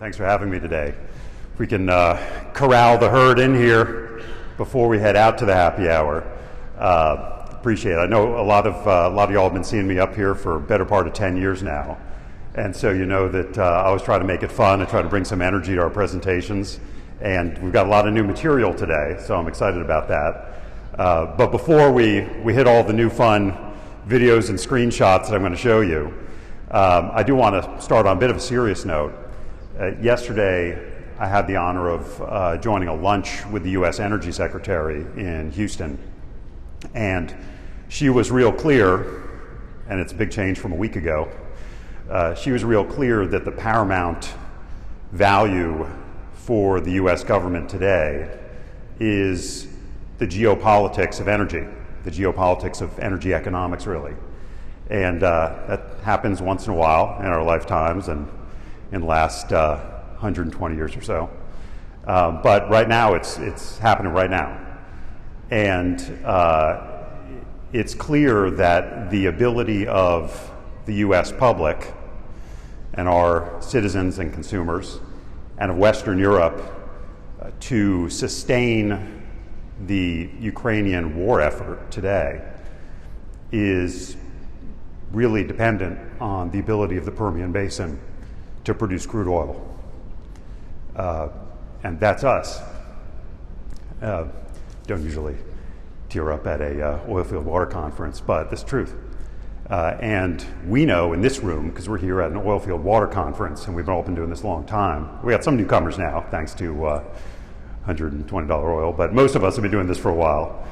Thanks for having me today. If we can corral the herd in here before we head out to the happy hour, appreciate it. I know a lot of y'all have been seeing me up here for a better part of 10 years now, and so you know that I always try to make it fun and try to bring some energy to our presentations. And we've got a lot of new material today, so I'm excited about that. But before we hit all the new fun videos and screenshots that I'm going to show you, I do want to start on a bit of a serious note. Yesterday, I had the honor of joining a lunch with the U.S. Energy Secretary in Houston, and she was real clear, and it's a big change from a week ago, she was real clear that the paramount value for the U.S. government today is the geopolitics of energy, the geopolitics of energy economics, really. And that happens once in a while in our lifetimes and in the last 120 years or so. But right now, it's happening right now. And it's clear that the ability of the U.S. public and our citizens and consumers and of Western Europe to sustain the Ukrainian war effort today is really dependent on the ability of the Permian Basin to produce crude oil. And that's us. Don't usually tear up at a Oilfield Water Conference, but it's the truth. And we know in this room, because we're here at an Oilfield Water Conference, and we've all been doing this a long time. We got some newcomers now, thanks to $120 oil, but most of us have been doing this for a while,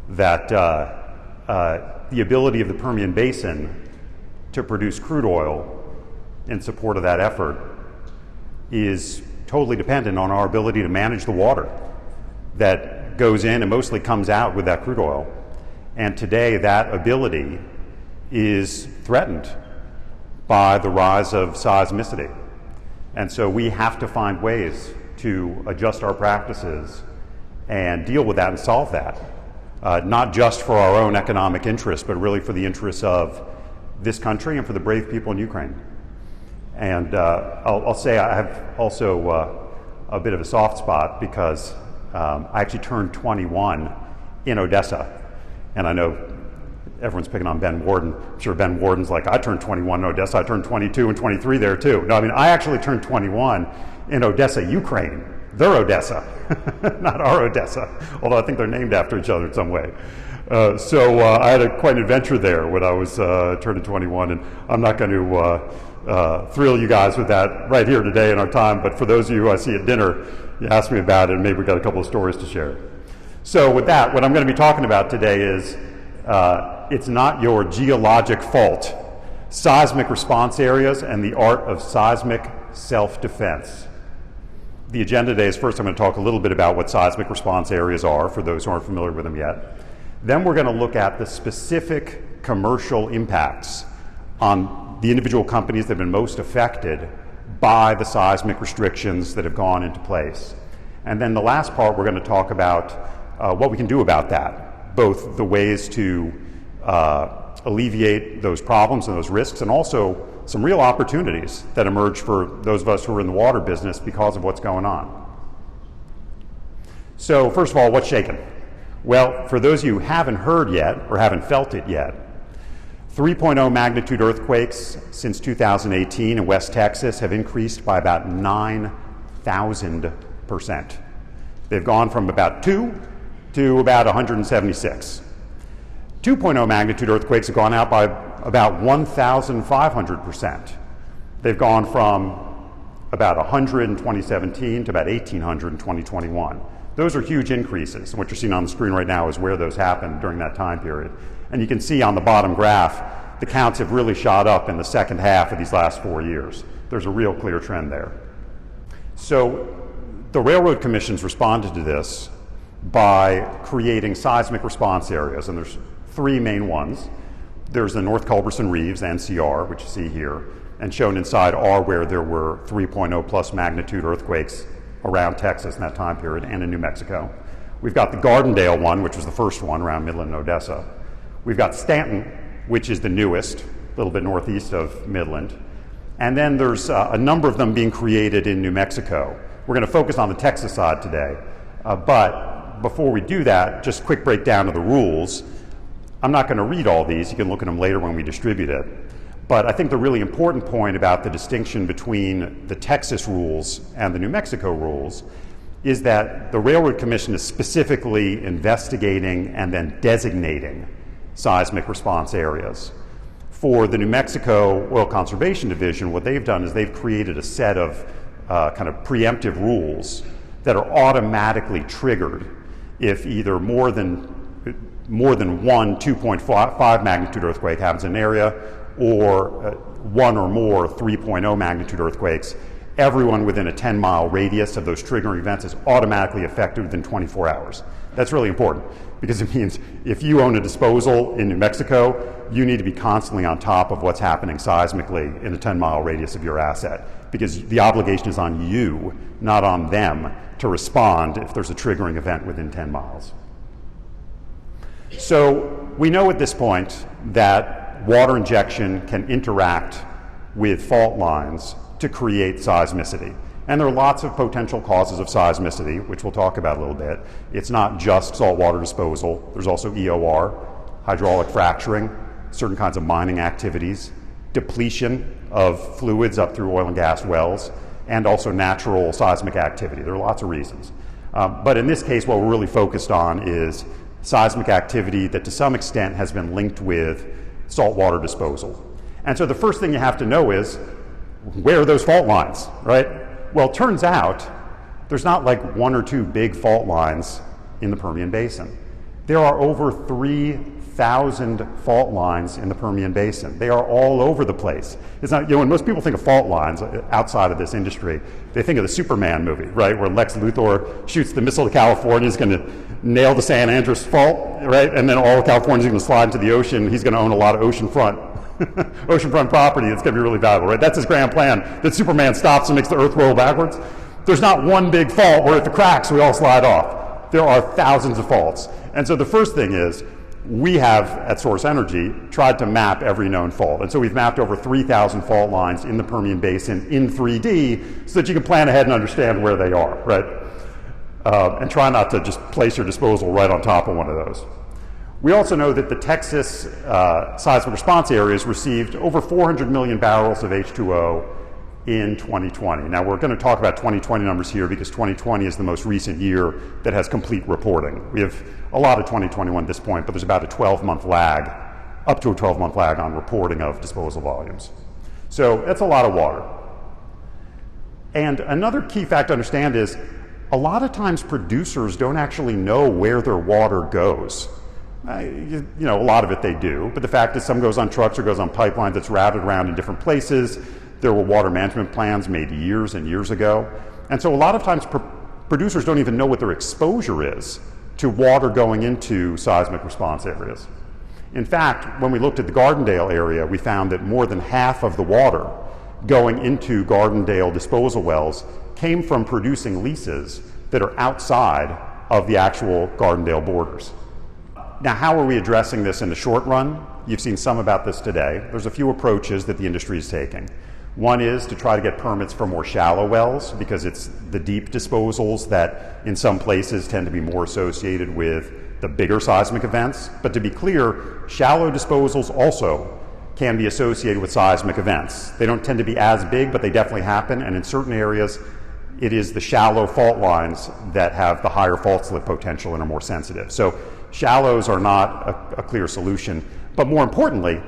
that the ability of the Permian Basin to produce crude oil in support of that effort is totally dependent on our ability to manage the water that goes in and mostly comes out with that crude oil. And today that ability is threatened by the rise of seismicity. And so we have to find ways to adjust our practices and deal with that and solve that, not just for our own economic interests, but really for the interests of this country and for the brave people in Ukraine. And I'll say I have also a bit of a soft spot because I actually turned 21 in Odessa. And I know everyone's picking on Ben Warden. I'm sure Ben Warden's like, I turned 21 in Odessa, I turned 22 and 23 there too. No, I mean, I actually turned 21 in Odessa, Ukraine. Their Odessa, not our Odessa, although I think they're named after each other in some way. So I had quite an adventure there when I was turning 21, and I'm not going to thrill you guys with that right here today in our time, but for those of you who I see at dinner, you ask me about it, and maybe we've got a couple of stories to share. So with that, what I'm going to be talking about today is it's not your geologic fault, seismic response areas and the art of seismic self-defense. The agenda today is first I'm going to talk a little bit about what seismic response areas are for those who aren't familiar with them yet. Then we're going to look at the specific commercial impacts on the individual companies that have been most affected by the seismic restrictions that have gone into place. And then the last part, we're going to talk about what we can do about that, both the ways to alleviate those problems and those risks, and also some real opportunities that emerge for those of us who are in the water business because of what's going on. So first of all, what's shaking? Well, for those of you who haven't heard yet or haven't felt it yet, 3.0 magnitude earthquakes since 2018 in West Texas have increased by about 9,000%. They've gone from about 2 to about 176. 2.0 magnitude earthquakes have gone out by about 1,500%. They've gone from about 100 in 2017 to about 1,800 in 2021. Those are huge increases. And what you're seeing on the screen right now is where those happened during that time period. And you can see on the bottom graph, the counts have really shot up in the second half of these last 4 years. There's a real clear trend there. So the Railroad Commission's responded to this by creating seismic response areas, and there's 3 main ones. There's the North Culberson Reeves, NCR, which you see here, and shown inside are where there were 3.0 plus magnitude earthquakes around Texas in that time period and in New Mexico. We've got the Gardendale one, which was the first one around Midland and Odessa. We've got Stanton, which is the newest, a little bit northeast of Midland. And then there's a number of them being created in New Mexico. We're going to focus on the Texas side today. But before we do that, just a quick breakdown of the rules. I'm not going to read all these. You can look at them later when we distribute it. But I think the really important point about the distinction between the Texas rules and the New Mexico rules is that the Railroad Commission is specifically investigating and then designating seismic response areas. For the New Mexico Oil Conservation Division, what they've done is they've created a set of kind of preemptive rules that are automatically triggered if either more than one 2.5 magnitude earthquake happens in an area, or one or more 3.0 magnitude earthquakes. Everyone within a 10-mile radius of those triggering events is automatically affected within 24 hours. That's really important because it means if you own a disposal in New Mexico, you need to be constantly on top of what's happening seismically in a 10-mile radius of your asset, because the obligation is on you, not on them, to respond if there's a triggering event within 10 miles. So we know at this point that water injection can interact with fault lines to create seismicity. And there are lots of potential causes of seismicity, which we'll talk about a little bit. It's not just saltwater disposal. There's also EOR, hydraulic fracturing, certain kinds of mining activities, depletion of fluids up through oil and gas wells, and also natural seismic activity. There are lots of reasons. But in this case, what we're really focused on is seismic activity that to some extent has been linked with saltwater disposal. And so the first thing you have to know is, where are those fault lines, right? Well, it turns out there's not like one or two big fault lines in the Permian Basin. There are over 3,000 fault lines in the Permian Basin. They are all over the place. It's not, when most people think of fault lines outside of this industry, they think of the Superman movie, right? Where Lex Luthor shoots the missile to California, is going to nail the San Andreas Fault, right? And then all of California is going to slide into the ocean. He's going to own a lot of oceanfront property. It's going to be really valuable, right? That's his grand plan, that Superman stops and makes the earth roll backwards. There's not one big fault where if it cracks, we all slide off. There are thousands of faults. And so the first thing is, we have, at Sourcenergy, tried to map every known fault. And so we've mapped over 3,000 fault lines in the Permian Basin in 3D so that you can plan ahead and understand where they are, right? And try not to just place your disposal right on top of one of those. We also know that the Texas Seismic Response Areas received over 400 million barrels of H2O in 2020. Now, we're going to talk about 2020 numbers here because 2020 is the most recent year that has complete reporting. We have a lot of 2021 at this point, but there's about a 12-month lag, up to a 12-month lag on reporting of disposal volumes. So that's a lot of water. And another key fact to understand is a lot of times producers don't actually know where their water goes. A lot of it they do, but the fact is some goes on trucks or goes on pipelines that's routed around in different places. There were water management plans made years and years ago. And so a lot of times producers don't even know what their exposure is to water going into seismic response areas. In fact, when we looked at the Gardendale area, we found that more than half of the water going into Gardendale disposal wells came from producing leases that are outside of the actual Gardendale borders. Now, how are we addressing this in the short run? You've seen some about this today. There's a few approaches that the industry is taking. One is to try to get permits for more shallow wells because it's the deep disposals that in some places tend to be more associated with the bigger seismic events. But to be clear, shallow disposals also can be associated with seismic events. They don't tend to be as big, but they definitely happen. And in certain areas, it is the shallow fault lines that have the higher fault slip potential and are more sensitive. So shallows are not a clear solution. But more importantly,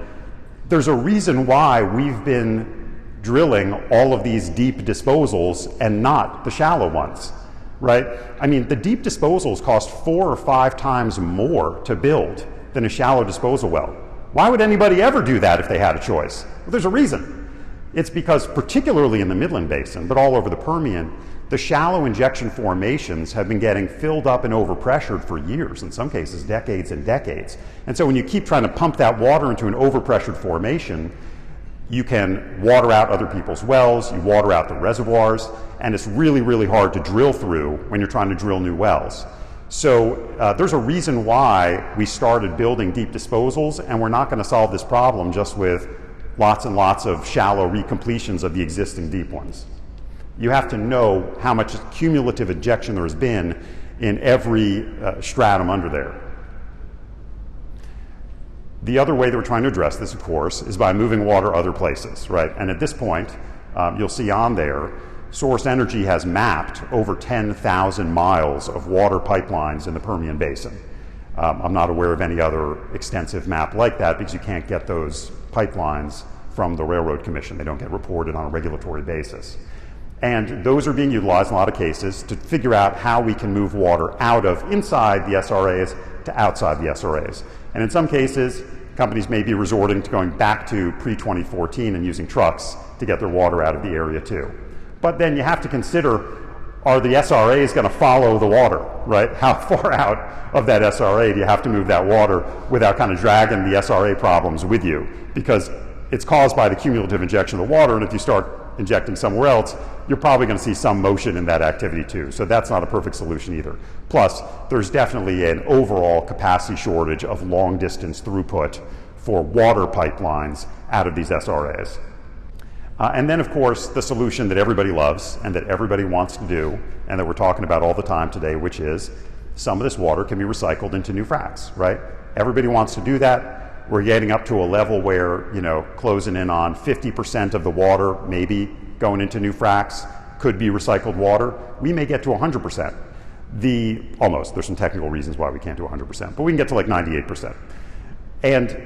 there's a reason why we've been drilling all of these deep disposals and not the shallow ones, right? I mean, the deep disposals cost 4 or 5 times more to build than a shallow disposal well. Why would anybody ever do that if they had a choice? Well, there's a reason. It's because particularly in the Midland Basin, but all over the Permian, the shallow injection formations have been getting filled up and overpressured for years, in some cases decades and decades. And so when you keep trying to pump that water into an overpressured formation, you can water out other people's wells, you water out the reservoirs, and it's really, really hard to drill through when you're trying to drill new wells. So there's a reason why we started building deep disposals, and we're not going to solve this problem just with lots and lots of shallow recompletions of the existing deep ones. You have to know how much cumulative ejection there has been in every stratum under there. The other way that we're trying to address this, of course, is by moving water other places, right? And at this point, you'll see on there, Sourcenergy has mapped over 10,000 miles of water pipelines in the Permian Basin. I'm not aware of any other extensive map like that because you can't get those pipelines from the Railroad Commission. They don't get reported on a regulatory basis. And those are being utilized in a lot of cases to figure out how we can move water out of inside the SRAs to outside the SRAs. And in some cases, companies may be resorting to going back to pre-2014 and using trucks to get their water out of the area too. But then you have to consider, are the SRAs going to follow the water, right? How far out of that SRA do you have to move that water without kind of dragging the SRA problems with you? Because it's caused by the cumulative injection of the water, and if you start injecting somewhere else, you're probably going to see some motion in that activity too. So that's not a perfect solution either. Plus, there's definitely an overall capacity shortage of long distance throughput for water pipelines out of these SRAs. And then, of course, the solution that everybody loves and that everybody wants to do and that we're talking about all the time today, which is some of this water can be recycled into new fracs, right? Everybody wants to do that. We're getting up to a level where, closing in on 50% of the water maybe going into new fracs could be recycled water. We may get to 100%. Almost. There's some technical reasons why we can't do 100%, but we can get to like 98%. And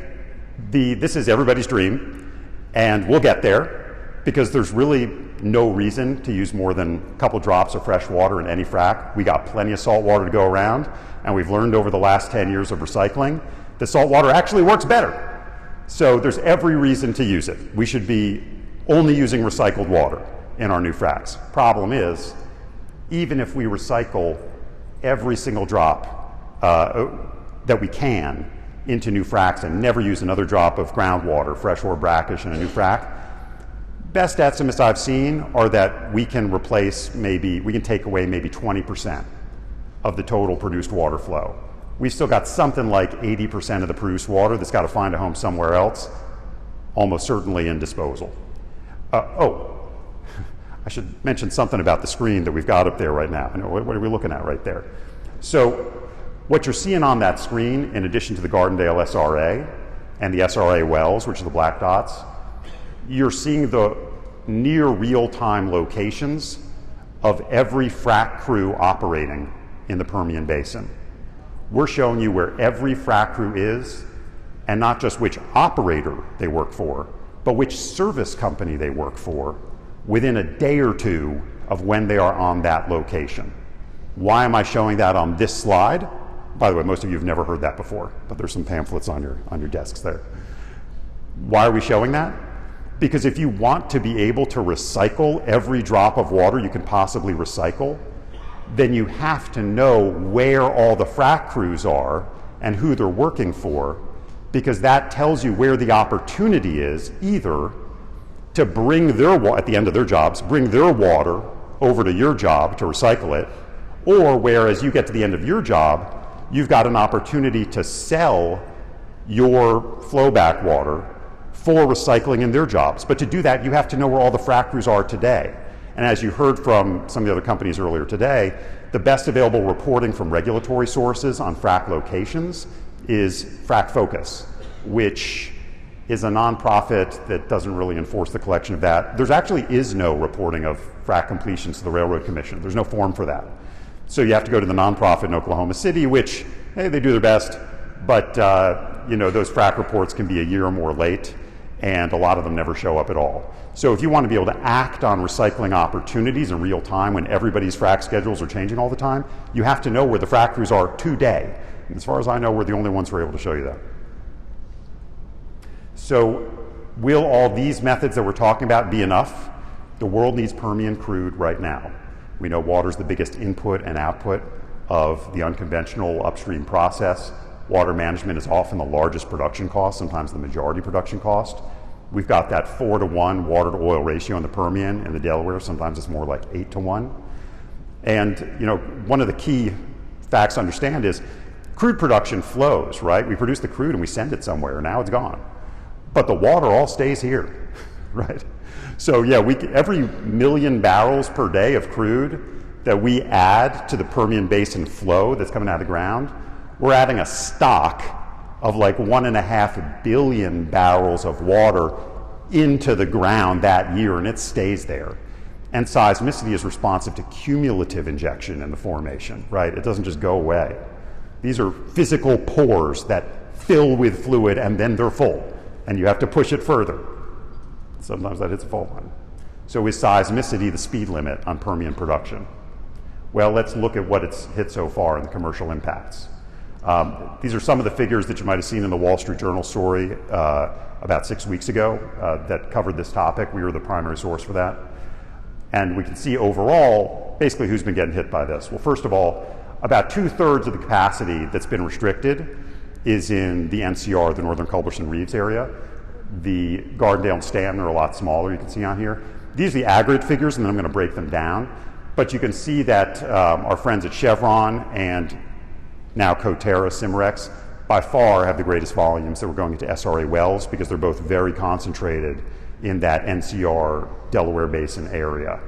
this is everybody's dream, and we'll get there because there's really no reason to use more than a couple drops of fresh water in any frac. We got plenty of salt water to go around, and we've learned over the last 10 years of recycling that salt water actually works better. So there's every reason to use it. We should be only using recycled water in our new fracs. Problem is, even if we recycle every single drop that we can into new fracs and never use another drop of groundwater, fresh or brackish in a new frac, best estimates I've seen are that we can take away maybe 20% of the total produced water flow. We've still got something like 80% of the produced water that's got to find a home somewhere else, almost certainly in disposal. I should mention something about the screen that we've got up there right now. What are we looking at right there? So what you're seeing on that screen, in addition to the Gardendale SRA and the SRA wells, which are the black dots, you're seeing the near real-time locations of every frac crew operating in the Permian Basin. We're showing you where every frac crew is, and not just which operator they work for, but which service company they work for within a day or two of when they are on that location. Why am I showing that on this slide? By the way, most of you have never heard that before, but there's some pamphlets on your desks there. Why are we showing that? Because if you want to be able to recycle every drop of water you can possibly recycle, then you have to know where all the frac crews are and who they're working for, because that tells you where the opportunity is, either to bring at the end of their jobs, bring their water over to your job to recycle it, or where as you get to the end of your job, you've got an opportunity to sell your flowback water for recycling in their jobs. But to do that, you have to know where all the frac crews are today. And as you heard from some of the other companies earlier today, the best available reporting from regulatory sources on frac locations is Frac Focus, which is a nonprofit that doesn't really enforce the collection of that. There actually is no reporting of frac completions to the Railroad Commission. There's no form for that. So you have to go to the nonprofit in Oklahoma City, which, hey, they do their best, but those frac reports can be a year or more late, and a lot of them never show up at all. So if you want to be able to act on recycling opportunities in real time when everybody's frac schedules are changing all the time, you have to know where the frac crews are today. And as far as I know, we're the only ones who are able to show you that. So will all these methods that we're talking about be enough? The world needs Permian crude right now. We know water's the biggest input and output of the unconventional upstream process. Water management is often the largest production cost, sometimes the majority production cost. We've got that 4-to-1 water to oil ratio in the Permian and the Delaware. Sometimes it's more like 8-to-1. And one of the key facts to understand is crude production flows, right? We produce the crude and we send it somewhere, and now it's gone. but the water all stays here, right? So yeah, every million barrels per day of crude that we add to the Permian Basin flow that's coming out of the ground, we're adding a stock of like 1.5 billion barrels of water into the ground that year, and it stays there. And seismicity is responsive to cumulative injection in the formation, right? It doesn't just go away. These are physical pores that fill with fluid and then they're full, and you have to push it further. Sometimes that hits a fault line. So is seismicity the speed limit on Permian production? Well, let's look at what it's hit so far and the commercial impacts. These are some of the figures that you might have seen in the Wall Street Journal story about 6 weeks ago that covered this topic. We were the primary source for that. And we can see overall, basically who's been getting hit by this. Well, first of all, about 2/3 of the capacity that's been restricted is in the NCR, the Northern Culberson Reeves area. The Gardendale and Stanton are a lot smaller, you can see on here. These are the aggregate figures, and then I'm going to break them down. But you can see that our friends at Chevron and now Coterra, Cimarex, by far have the greatest volumes that were going into SRA wells because they're both very concentrated in that NCR Delaware Basin area.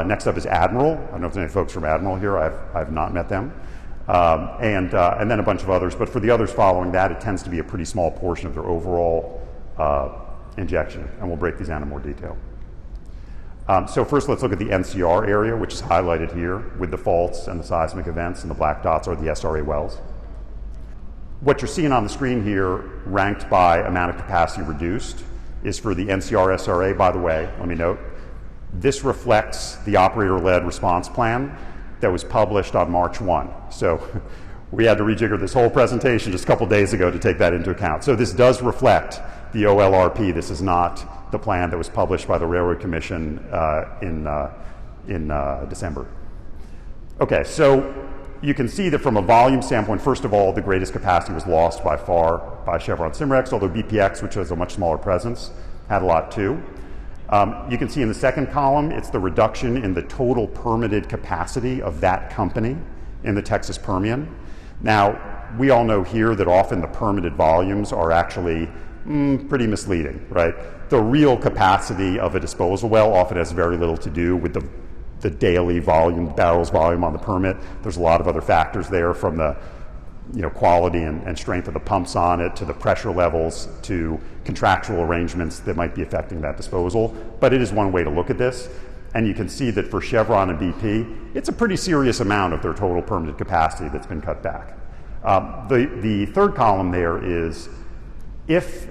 Next up is Admiral. I don't know if there's any folks from Admiral here. I've not met them. And then a bunch of others. But for the others following that, it tends to be a pretty small portion of their overall injection. And we'll break these down in more detail. So first, let's look at the NCR area, which is highlighted here with the faults and the seismic events, and the black dots are the SRA wells. What you're seeing on the screen here, ranked by amount of capacity reduced, is for the NCR SRA. By the way, let me note, this reflects the operator-led response plan that was published on March 1. So we had to rejigger this whole presentation just a couple days ago to take that into account. So this does reflect the OLRP. This is not the plan that was published by the Railroad Commission in December. Okay, so you can see that from a volume standpoint, first of all, the greatest capacity was lost by far by Chevron Cimarex, although BPX, which has a much smaller presence, had a lot too. You can see in the second column, it's the reduction in the total permitted capacity of that company in the Texas Permian. Now, we all know here that often the permitted volumes are actually pretty misleading, right? The real capacity of a disposal well often has very little to do with the daily volume, barrels volume on the permit. There's a lot of other factors there, from the quality and strength of the pumps on it, to the pressure levels, to contractual arrangements that might be affecting that disposal. But it is one way to look at this. And you can see that for Chevron and BP, it's a pretty serious amount of their total permitted capacity that's been cut back. The third column there is, if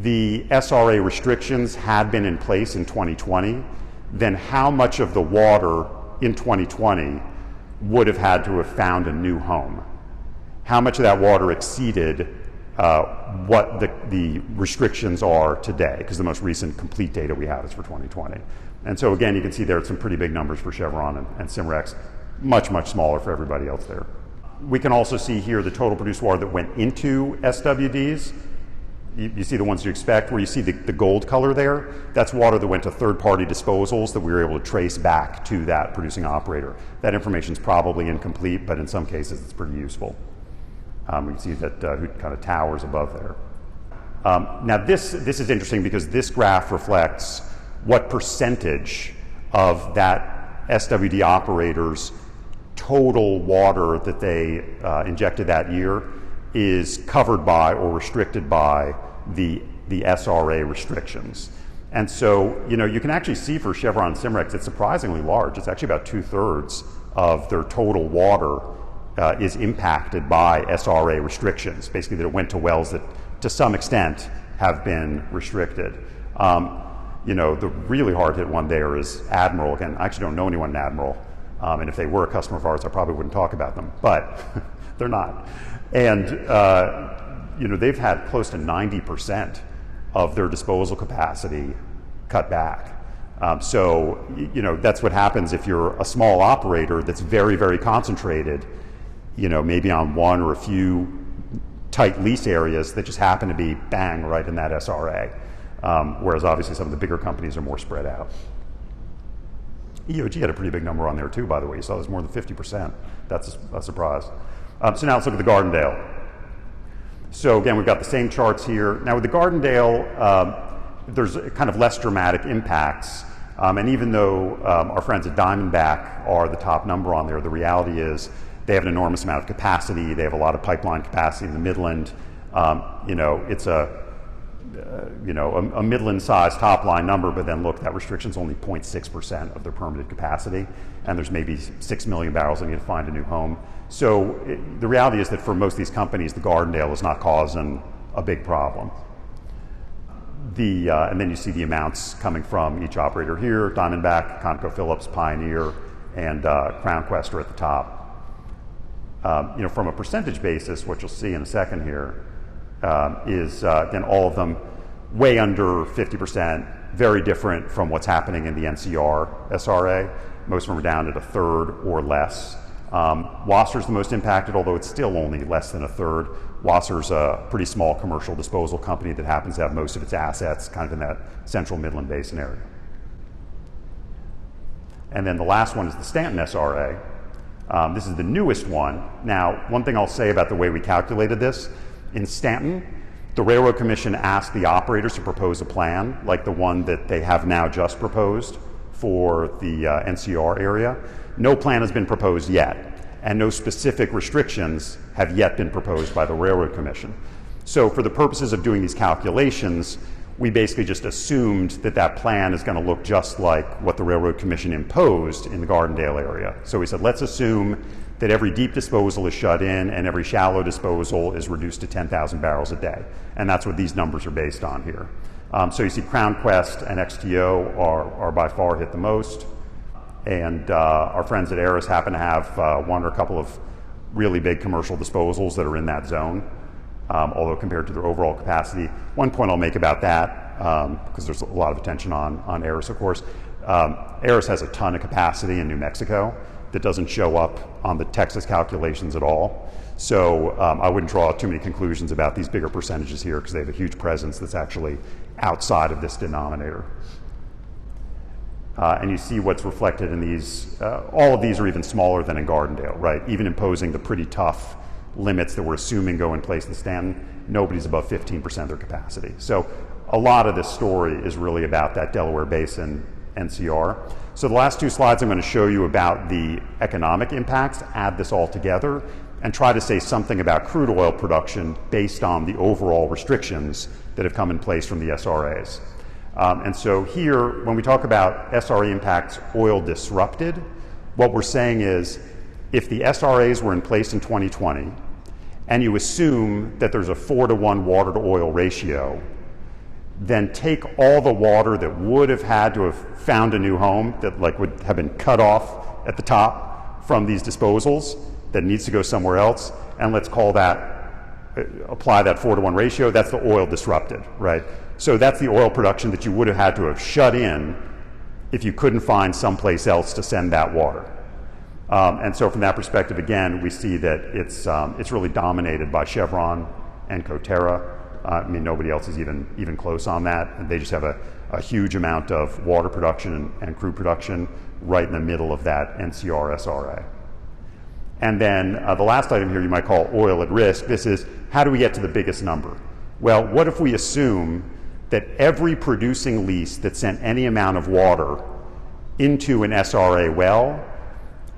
the SRA restrictions had been in place in 2020, then how much of the water in 2020 would have had to have found a new home? How much of that water exceeded what the restrictions are today? Because the most recent complete data we have is for 2020. And so again, you can see there are some pretty big numbers for Chevron and Cimarex, much, much smaller for everybody else there. We can also see here the total produced water that went into SWDs. You see the ones you expect, where you see the gold color there. That's water that went to third-party disposals that we were able to trace back to that producing operator. That information is probably incomplete, but in some cases it's pretty useful. We can see that who kind of towers above there. Now this is interesting because this graph reflects what percentage of that SWD operator's total water that they injected that year is covered by or restricted by the SRA restrictions. And so, you can actually see for Chevron and Cimarex, it's surprisingly large. It's actually about 2/3 of their total water is impacted by SRA restrictions, basically that it went to wells that to some extent have been restricted. The really hard hit one there is Admiral. Again, I actually don't know anyone in Admiral, and if they were a customer of ours, I probably wouldn't talk about them, but they're not. And they've had close to 90% of their disposal capacity cut back. So that's what happens if you're a small operator that's very, very concentrated, maybe on one or a few tight lease areas that just happen to be bang right in that SRA. Whereas obviously some of the bigger companies are more spread out. EOG had a pretty big number on there too, by the way. You saw there's more than 50%. That's a surprise. So now let's look at the Gardendale. So again, we've got the same charts here. Now with the Gardendale, there's kind of less dramatic impacts. And even though our friends at Diamondback are the top number on there, the reality is they have an enormous amount of capacity. They have a lot of pipeline capacity in the Midland. It's a Midland-sized top-line number, but then look, that restriction's only 0.6% of their permitted capacity, and there's maybe 6 million barrels that need to find a new home. So the reality is that for most of these companies, the Gardendale is not causing a big problem. And then you see the amounts coming from each operator here: Diamondback, ConocoPhillips, Pioneer, and Crown Quest are at the top. From a percentage basis, what you'll see in a second here is again all of them way under 50%, very different from what's happening in the NCR SRA. Most of them are down at a third or less. Wasser's the most impacted, although it's still only less than a third. Wasser's a pretty small commercial disposal company that happens to have most of its assets kind of in that central Midland Basin area. And then the last one is the Stanton SRA. This is the newest one. Now, one thing I'll say about the way we calculated this, in Stanton, the Railroad Commission asked the operators to propose a plan like the one that they have now just proposed for the NCR area. No plan has been proposed yet, and no specific restrictions have yet been proposed by the Railroad Commission. So for the purposes of doing these calculations, we basically just assumed that that plan is going to look just like what the Railroad Commission imposed in the Gardendale area. So we said, let's assume that every deep disposal is shut in and every shallow disposal is reduced to 10,000 barrels a day. And that's what these numbers are based on here. So you see Crown Quest and XTO are by far hit the most. And our friends at Aris happen to have one or a couple of really big commercial disposals that are in that zone, although compared to their overall capacity. One point I'll make about that, because there's a lot of attention on Aris, of course. Aris has a ton of capacity in New Mexico that doesn't show up on the Texas calculations at all. So I wouldn't draw too many conclusions about these bigger percentages here because they have a huge presence that's actually outside of this denominator. And you see what's reflected in these. All of these are even smaller than in Gardendale, right? Even imposing the pretty tough limits that we're assuming go in place in Stanton, nobody's above 15% of their capacity. So a lot of this story is really about that Delaware Basin NCR. So the last two slides I'm going to show you about the economic impacts, add this all together, and try to say something about crude oil production based on the overall restrictions that have come in place from the SRAs. And so here, when we talk about SRA impacts oil disrupted, what we're saying is if the SRAs were in place in 2020 and you assume that there's a 4-to-1 water to oil ratio, then take all the water that would have had to have found a new home, that like would have been cut off at the top from these disposals, that needs to go somewhere else, and let's call that, apply that 4-to-1 ratio, that's the oil disrupted, right? So that's the oil production that you would have had to have shut in if you couldn't find someplace else to send that water. And so from that perspective, again, we see that it's really dominated by Chevron and Coterra. I mean, nobody else is even close on that. And they just have a huge amount of water production and crude production right in the middle of that NCR SRA. And then the last item here you might call oil at risk. This is, how do we get to the biggest number? Well, what if we assume that every producing lease that sent any amount of water into an SRA well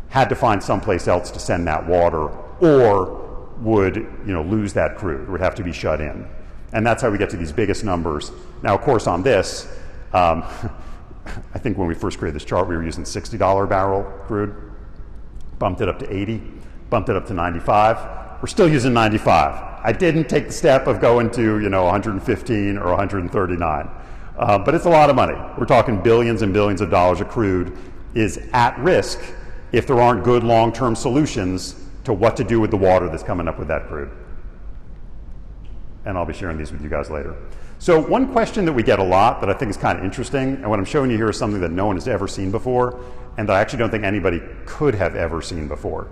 had to find someplace else to send that water, or would lose that crude, would have to be shut in. And that's how we get to these biggest numbers. Now, of course, on this, I think when we first created this chart, we were using $60 barrel crude, bumped it up to 80, bumped it up to 95. We're still using 95. I didn't take the step of going to 115 or 139, but it's a lot of money. We're talking billions and billions of dollars of crude is at risk if there aren't good long-term solutions to what to do with the water that's coming up with that crude. And I'll be sharing these with you guys later. So one question that we get a lot that I think is kind of interesting, and what I'm showing you here is something that no one has ever seen before, and that I actually don't think anybody could have ever seen before.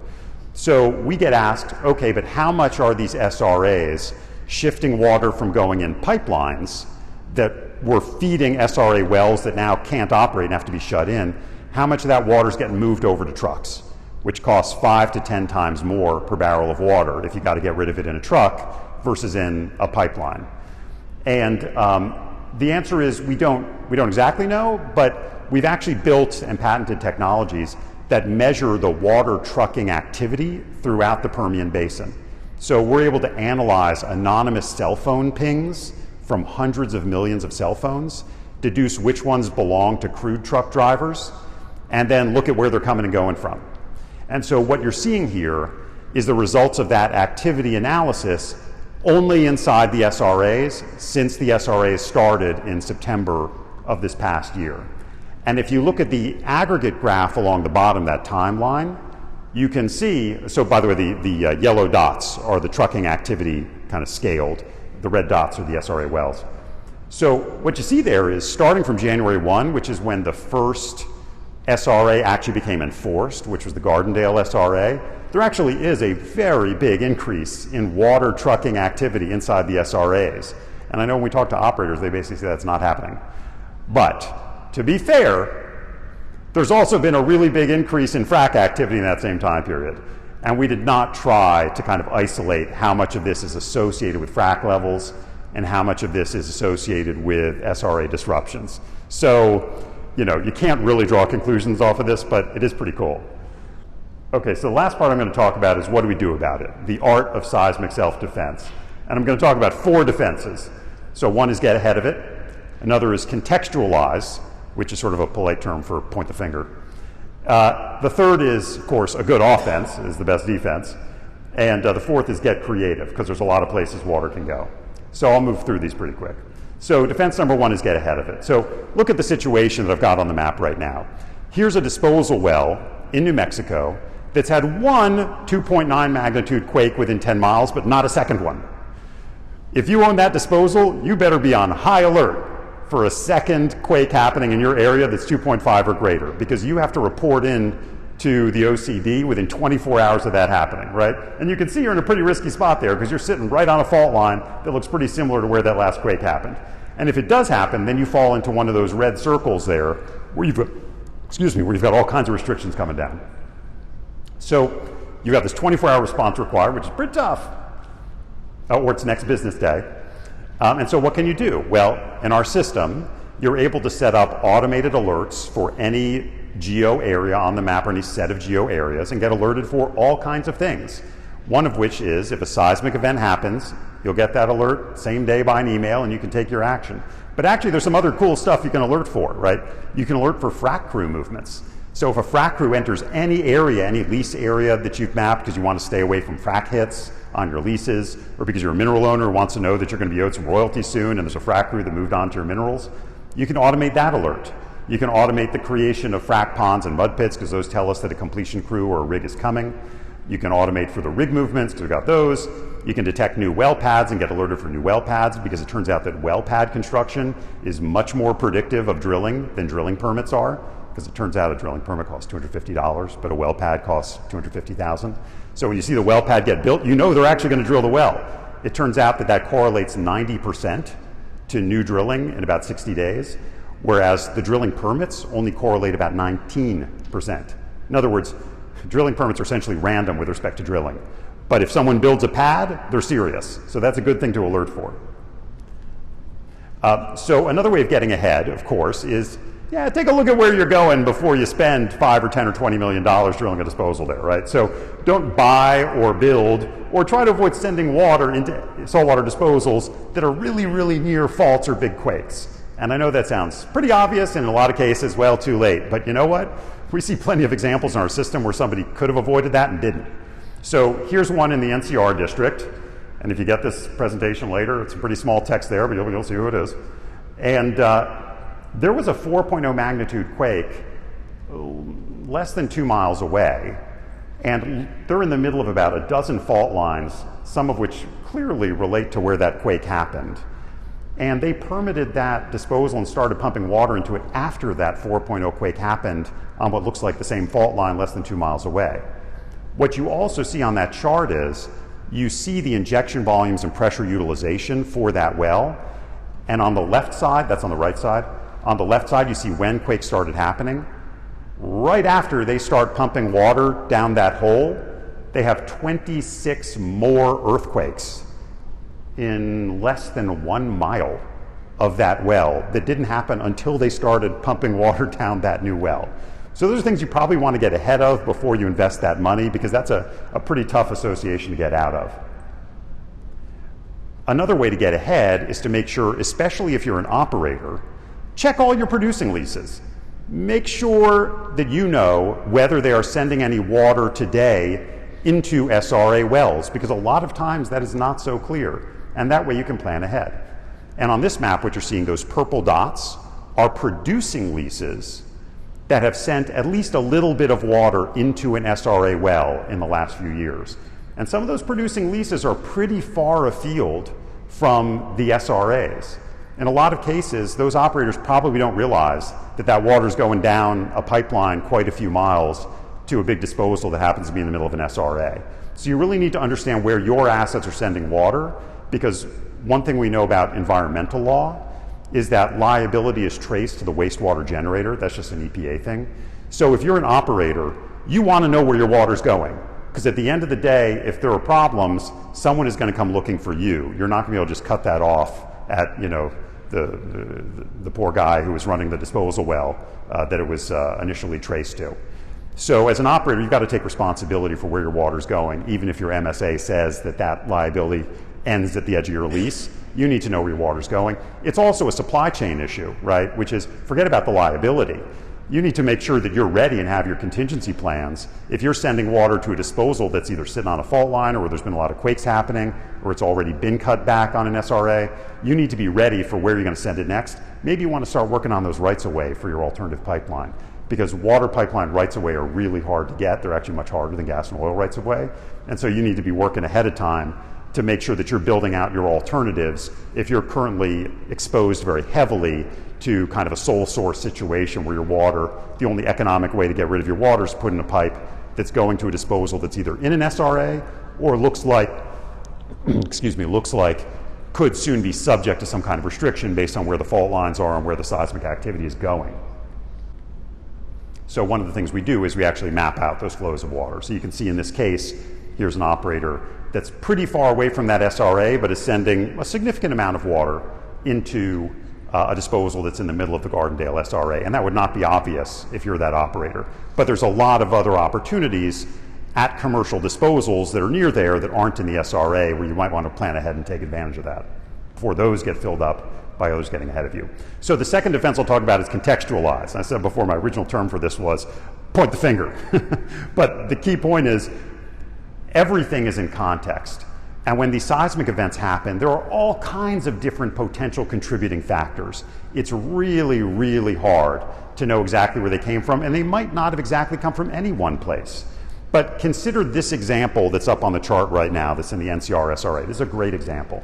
So we get asked, okay, but how much are these SRAs shifting water from going in pipelines that were feeding SRA wells that now can't operate and have to be shut in? How much of that water is getting moved over to trucks, which costs 5 to 10 times more per barrel of water if you got to get rid of it in a truck versus in a pipeline? And the answer is we don't exactly know, but we've actually built and patented technologies that measure the water trucking activity throughout the Permian Basin. So we're able to analyze anonymous cell phone pings from hundreds of millions of cell phones, deduce which ones belong to crude truck drivers, and then look at where they're coming and going from. And so what you're seeing here is the results of that activity analysis only inside the SRAs since the SRAs started in September of this past year. And if you look at the aggregate graph along the bottom, that timeline, you can see, so by the way, the yellow dots are the trucking activity kind of scaled. The red dots are the SRA wells. So what you see there is starting from January 1, which is when the first SRA actually became enforced, which was the Gardendale SRA, there actually is a very big increase in water trucking activity inside the SRAs. And I know when we talk to operators, they basically say that's not happening. But to be fair, there's also been a really big increase in frac activity in that same time period. And we did not try to kind of isolate how much of this is associated with frac levels and how much of this is associated with SRA disruptions. So, you know, you can't really draw conclusions off of this, but it is pretty cool. Okay, so the last part I'm going to talk about is what do we do about it? The art of seismic self-defense. And I'm going to talk about 4 defenses. So one is get ahead of it. Another is contextualize, which is sort of a polite term for point the finger. The third is, of course, a good offense is the best defense. And the fourth is get creative, because there's a lot of places water can go. So I'll move through these pretty quick. So defense number 1 is get ahead of it. So look at the situation that I've got on the map right now. Here's a disposal well in New Mexico that's had one 2.9 magnitude quake within 10 miles, but not a second one. If you own that disposal, you better be on high alert for a second quake happening in your area that's 2.5 or greater, because you have to report in to the OCD within 24 hours of that happening, right? And you can see you're in a pretty risky spot there because you're sitting right on a fault line that looks pretty similar to where that last quake happened. And if it does happen, then you fall into one of those red circles there where you've got all kinds of restrictions coming down. So you've got this 24-hour response required, which is pretty tough, or it's next business day. And so what can you do? Well, in our system, you're able to set up automated alerts for any geo area on the map or any set of geo areas and get alerted for all kinds of things. One of which is if a seismic event happens, you'll get that alert same day by an email and you can take your action. But actually there's some other cool stuff you can alert for, right? You can alert for frac crew movements. So if a frac crew enters any area, any lease area that you've mapped because you want to stay away from frac hits on your leases, or because you're a mineral owner who wants to know that you're going to be owed some royalties soon and there's a frac crew that moved on to your minerals, you can automate that alert. You can automate the creation of frac ponds and mud pits because those tell us that a completion crew or a rig is coming. You can automate for the rig movements because we've got those. You can detect new well pads and get alerted for new well pads because it turns out that well pad construction is much more predictive of drilling than drilling permits are, because it turns out a drilling permit costs $250, but a well pad costs $250,000. So when you see the well pad get built, you know they're actually going to drill the well. It turns out that that correlates 90% to new drilling in about 60 days, whereas the drilling permits only correlate about 19%. In other words, drilling permits are essentially random with respect to drilling. But if someone builds a pad, they're serious. So that's a good thing to alert for. So another way of getting ahead, of course, is take a look at where you're going before you spend $5 or $10 or $20 million drilling a disposal there, right? So don't buy or build or try to avoid sending water into saltwater disposals that are really, really near faults or big quakes. And I know that sounds pretty obvious, and in a lot of cases, well, too late. But you know what? We see plenty of examples in our system where somebody could have avoided that and didn't. So here's one in the NCR district. And if you get this presentation later, it's a pretty small text there, but you'll see who it is. And there was a 4.0 magnitude quake less than 2 miles away. And they're in the middle of about a dozen fault lines, some of which clearly relate to where that quake happened. And they permitted that disposal and started pumping water into it after that 4.0 quake happened on what looks like the same fault line less than 2 miles away. What you also see on that chart is you see the injection volumes and pressure utilization for that well. And on the left side, that's on the right side, on the left side you see when quakes started happening. Right after they start pumping water down that hole, they have 26 more earthquakes in less than 1 mile of that well that didn't happen until they started pumping water down that new well. So those are things you probably want to get ahead of before you invest that money, because that's a pretty tough association to get out of. Another way to get ahead is to make sure, especially if you're an operator, check all your producing leases. Make sure that you know whether they are sending any water today into SRA wells, because a lot of times that is not so clear, and that way you can plan ahead. And on this map, what you're seeing, those purple dots, are producing leases that have sent at least a little bit of water into an SRA well in the last few years. And some of those producing leases are pretty far afield from the SRAs. In a lot of cases, those operators probably don't realize that that water is going down a pipeline quite a few miles to a big disposal that happens to be in the middle of an SRA. So you really need to understand where your assets are sending water, because one thing we know about environmental law is that liability is traced to the wastewater generator. That's just an EPA thing. So if you're an operator, you want to know where your water's going, because at the end of the day, if there are problems, someone is going to come looking for you. You're not going to be able to just cut that off at, you know, the poor guy who was running the disposal well that it was initially traced to. So as an operator, you've got to take responsibility for where your water's going, even if your MSA says that that liability ends at the edge of your lease. You need to know where your water's going. It's also a supply chain issue, right? Which is, forget about the liability. You need to make sure that you're ready and have your contingency plans. If you're sending water to a disposal that's either sitting on a fault line, or where there's been a lot of quakes happening, or it's already been cut back on an SRA, you need to be ready for where you're going to send it next. Maybe you want to start working on those rights-of-way for your alternative pipeline, because water pipeline rights-of-way are really hard to get. They're actually much harder than gas and oil rights-of-way. And so you need to be working ahead of time to make sure that you're building out your alternatives if you're currently exposed very heavily to kind of a sole source situation where your water, the only economic way to get rid of your water is to put in a pipe that's going to a disposal that's either in an SRA or looks like, looks like could soon be subject to some kind of restriction based on where the fault lines are and where the seismic activity is going. So one of the things we do is we actually map out those flows of water. So you can see in this case, here's an operator that's pretty far away from that SRA, but is sending a significant amount of water into a disposal that's in the middle of the Gardendale SRA. And that would not be obvious if you're that operator. But there's a lot of other opportunities at commercial disposals that are near there that aren't in the SRA, where you might want to plan ahead and take advantage of that before those get filled up by others getting ahead of you. So the second defense I'll talk about is contextualize. And I said before, my original term for this was point the finger. But the key point is everything is in context. And when these seismic events happen, there are all kinds of different potential contributing factors. It's really, really hard to know exactly where they came from, and they might not have exactly come from any one place. But consider this example that's up on the chart right now that's in the NCR SRA. This is a great example.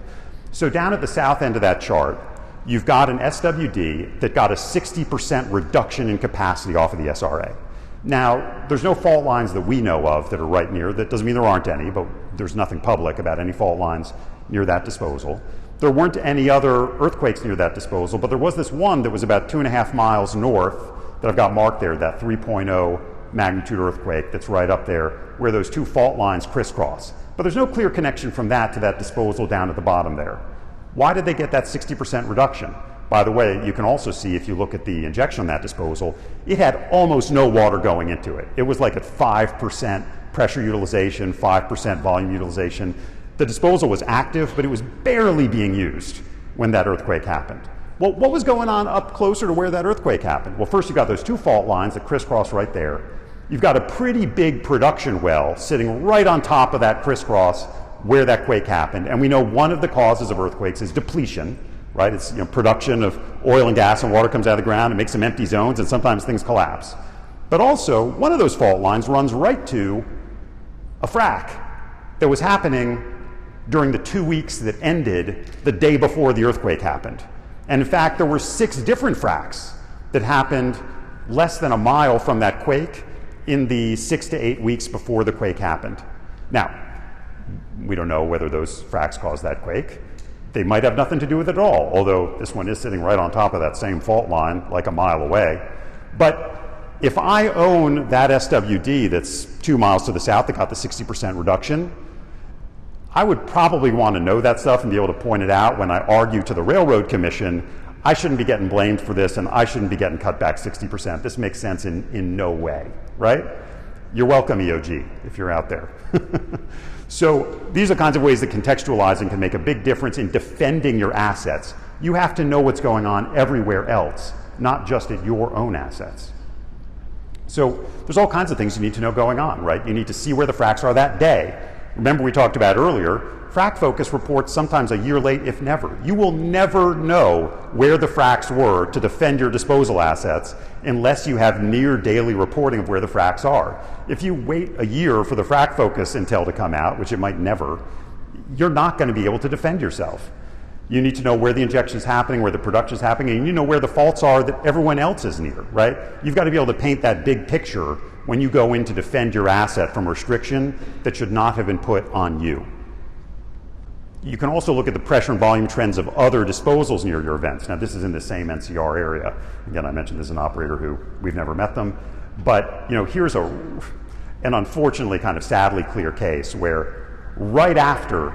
So down at the south end of that chart, you've got an SWD that got a 60% reduction in capacity off of the SRA. Now, there's no fault lines that we know of that are right near. That doesn't mean there aren't any, but there's nothing public about any fault lines near that disposal. There weren't any other earthquakes near that disposal, but there was this one that was about 2.5 miles north that I've got marked there, that 3.0 magnitude earthquake that's right up there, where those two fault lines crisscross. But there's no clear connection from that to that disposal down at the bottom there. Why did they get that 60% reduction? By the way, you can also see, if you look at the injection on that disposal, it had almost no water going into it. It was like at 5% pressure utilization, 5% volume utilization. The disposal was active, but it was barely being used when that earthquake happened. Well, what was going on up closer to where that earthquake happened? Well, first you've got those two fault lines that crisscross right there. You've got a pretty big production well sitting right on top of that crisscross where that quake happened. And we know one of the causes of earthquakes is depletion. Right? It's production of oil and gas and water comes out of the ground and makes some empty zones, and sometimes things collapse. But also, one of those fault lines runs right to a frac that was happening during the 2 weeks that ended the day before the earthquake happened. And in fact, there were 6 different fracs that happened less than a mile from that quake in the 6 to 8 weeks before the quake happened. Now, we don't know whether those fracs caused that quake. They might have nothing to do with it at all, although this one is sitting right on top of that same fault line, like a mile away. But if I own that SWD that's 2 miles to the south that got the 60% reduction, I would probably want to know that stuff and be able to point it out when I argue to the Railroad Commission, I shouldn't be getting blamed for this and I shouldn't be getting cut back 60%. This makes sense in no way, right? You're welcome, EOG, if you're out there. So these are kinds of ways that contextualizing can make a big difference in defending your assets. You have to know what's going on everywhere else, not just at your own assets. So there's all kinds of things you need to know going on, right? You need to see where the fracks are that day. Remember we talked about earlier, frac focus reports sometimes a year late, if never. You will never know where the fracks were to defend your disposal assets unless you have near daily reporting of where the fracks are. If you wait a year for the frac focus intel to come out, which it might never, you're not going to be able to defend yourself. You need to know where the injection is happening, where the production is happening, and you know where the faults are that everyone else is near, right? You've got to be able to paint that big picture when you go in to defend your asset from restriction that should not have been put on you. You can also look at the pressure and volume trends of other disposals near your events. Now, this is in the same NCR area. Again, I mentioned there's an operator who we've never met them, but here's an unfortunately kind of sadly clear case where right after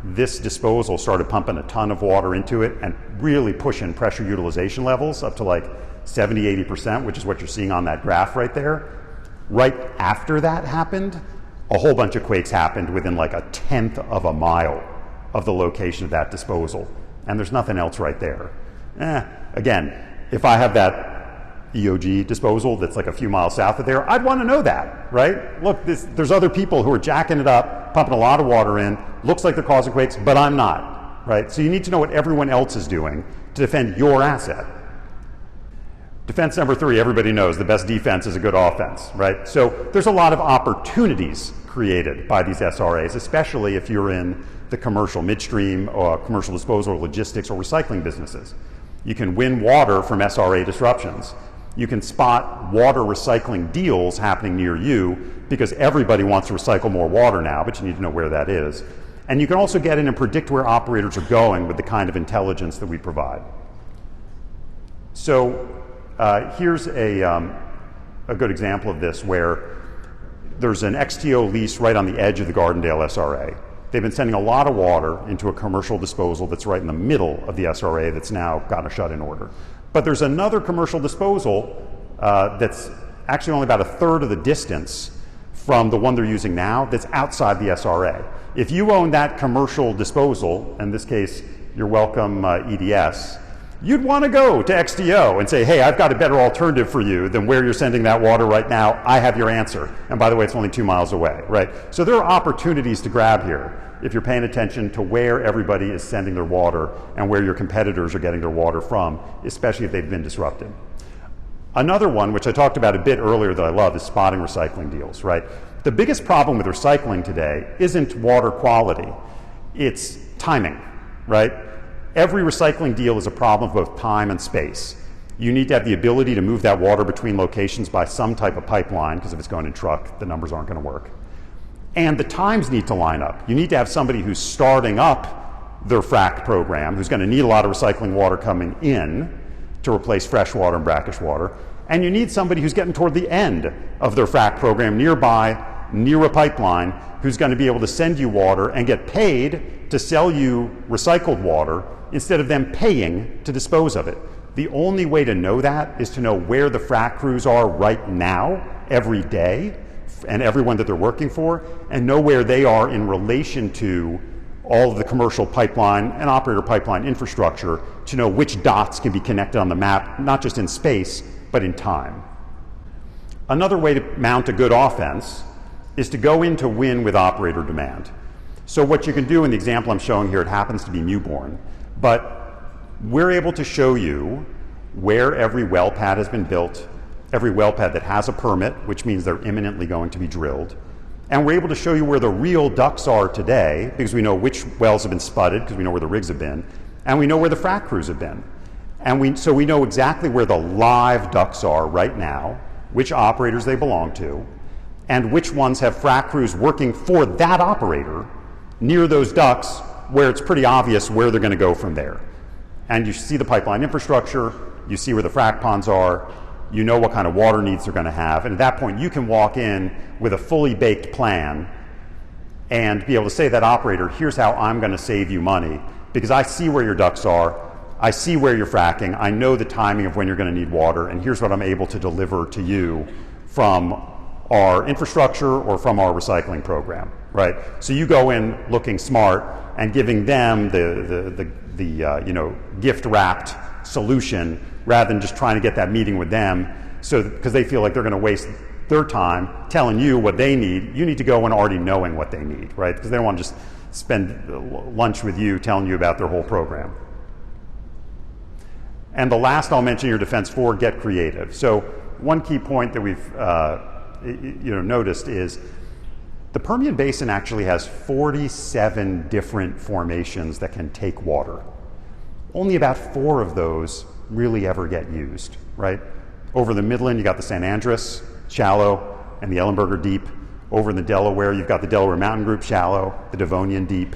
this disposal started pumping a ton of water into it and really pushing pressure utilization levels up to like 70–80%, which is what you're seeing on that graph right there. Right after that happened, a whole bunch of quakes happened within like a 1/10 of a mile of the location of that disposal. And there's nothing else right there. Again, if I have that EOG disposal that's like a few miles south of there, I'd want to know that, right? Look, there's other people who are jacking it up, pumping a lot of water in, looks like they're causing quakes, but I'm not, right? So you need to know what everyone else is doing to defend your asset. Defense number 3, everybody knows the best defense is a good offense, right? So there's a lot of opportunities created by these SRAs, especially if you're in the commercial midstream or commercial disposal, logistics, or recycling businesses. You can win water from SRA disruptions. You can spot water recycling deals happening near you because everybody wants to recycle more water now, but you need to know where that is. And you can also get in and predict where operators are going with the kind of intelligence that we provide. So here's a good example of this where there's an XTO lease right on the edge of the Gardendale SRA. They've been sending a lot of water into a commercial disposal that's right in the middle of the SRA that's now got a shut-in order. But there's another commercial disposal that's actually only about 1/3 of the distance from the one they're using now that's outside the SRA. If you own that commercial disposal, in this case, you're welcome EDS, you'd want to go to XTO and say, hey, I've got a better alternative for you than where you're sending that water right now. I have your answer. And by the way, it's only 2 miles away, right? So there are opportunities to grab here if you're paying attention to where everybody is sending their water and where your competitors are getting their water from, especially if they've been disrupted. Another one, which I talked about a bit earlier that I love, is spotting recycling deals, right? The biggest problem with recycling today isn't water quality, it's timing, right? Every recycling deal is a problem of both time and space. You need to have the ability to move that water between locations by some type of pipeline, because if it's going in truck, the numbers aren't going to work. And the times need to line up. You need to have somebody who's starting up their frac program, who's going to need a lot of recycling water coming in to replace fresh water and brackish water. And you need somebody who's getting toward the end of their frac program nearby, near a pipeline, who's going to be able to send you water and get paid to sell you recycled water instead of them paying to dispose of it. The only way to know that is to know where the frac crews are right now, every day, and everyone that they're working for, and know where they are in relation to all of the commercial pipeline and operator pipeline infrastructure to know which dots can be connected on the map, not just in space, but in time. Another way to mount a good offense is to go in to win with operator demand. So what you can do in the example I'm showing here, it happens to be Mewbourne, but we're able to show you where every well pad has been built, every well pad that has a permit, which means they're imminently going to be drilled. And we're able to show you where the real ducks are today, because we know which wells have been spudded, because we know where the rigs have been, and we know where the frac crews have been. And so we know exactly where the live ducks are right now, which operators they belong to, and which ones have frac crews working for that operator near those ducts, where it's pretty obvious where they're going to go from there. And you see the pipeline infrastructure, you see where the frac ponds are, you know what kind of water needs they're going to have, and at that point you can walk in with a fully baked plan and be able to say to that operator, here's how I'm going to save you money, because I see where your ducts are, I see where you're fracking, I know the timing of when you're going to need water, and here's what I'm able to deliver to you from our infrastructure or from our recycling program, right? So you go in looking smart and giving them the gift-wrapped solution rather than just trying to get that meeting with them, so because they feel like they're going to waste their time telling you what they need. You need to go in already knowing what they need, right? Because they don't want to just spend lunch with you telling you about their whole program. And the last I'll mention, your defense for, get creative. So one key point that we've noticed is the Permian Basin actually has 47 different formations that can take water. Only about 4 of those really ever get used, right? Over the Midland, you got the San Andres, shallow, and the Ellenberger Deep. Over in the Delaware, you've got the Delaware Mountain Group shallow, the Devonian Deep.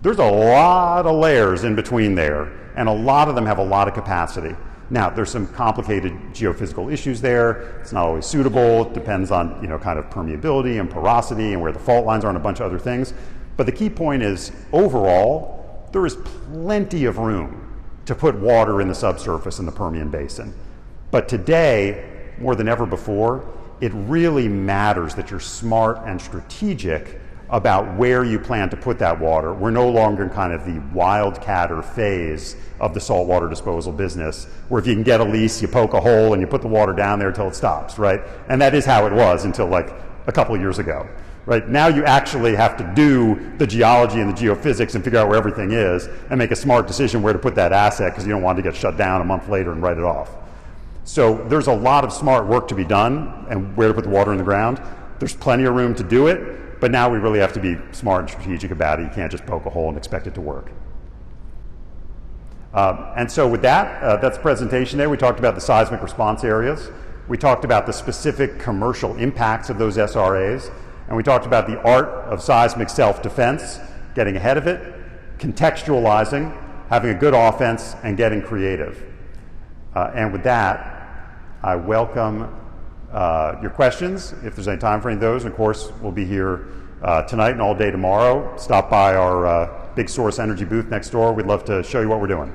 There's a lot of layers in between there, and a lot of them have a lot of capacity. Now, there's some complicated geophysical issues there. It's not always suitable. It depends on, kind of permeability and porosity and where the fault lines are and a bunch of other things. But the key point is, overall, there is plenty of room to put water in the subsurface in the Permian Basin. But today, more than ever before, it really matters that you're smart and strategic about where you plan to put that water. We're no longer in kind of the wildcatter phase of the saltwater disposal business, where if you can get a lease, you poke a hole and you put the water down there until it stops, right? And that is how it was until like a couple of years ago, right? Now you actually have to do the geology and the geophysics and figure out where everything is and make a smart decision where to put that asset, because you don't want to get shut down a month later and write it off. So there's a lot of smart work to be done and where to put the water in the ground. There's plenty of room to do it, but now we really have to be smart and strategic about it. You can't just poke a hole and expect it to work. And so with that, that's the presentation there. We talked about the seismic response areas. We talked about the specific commercial impacts of those SRAs. And we talked about the art of seismic self-defense, getting ahead of it, contextualizing, having a good offense, and getting creative. And with that, I welcome your questions, if there's any time for any of those. And of course, we'll be here tonight and all day tomorrow. Stop by our big Sourcenergy booth next door. We'd love to show you what we're doing.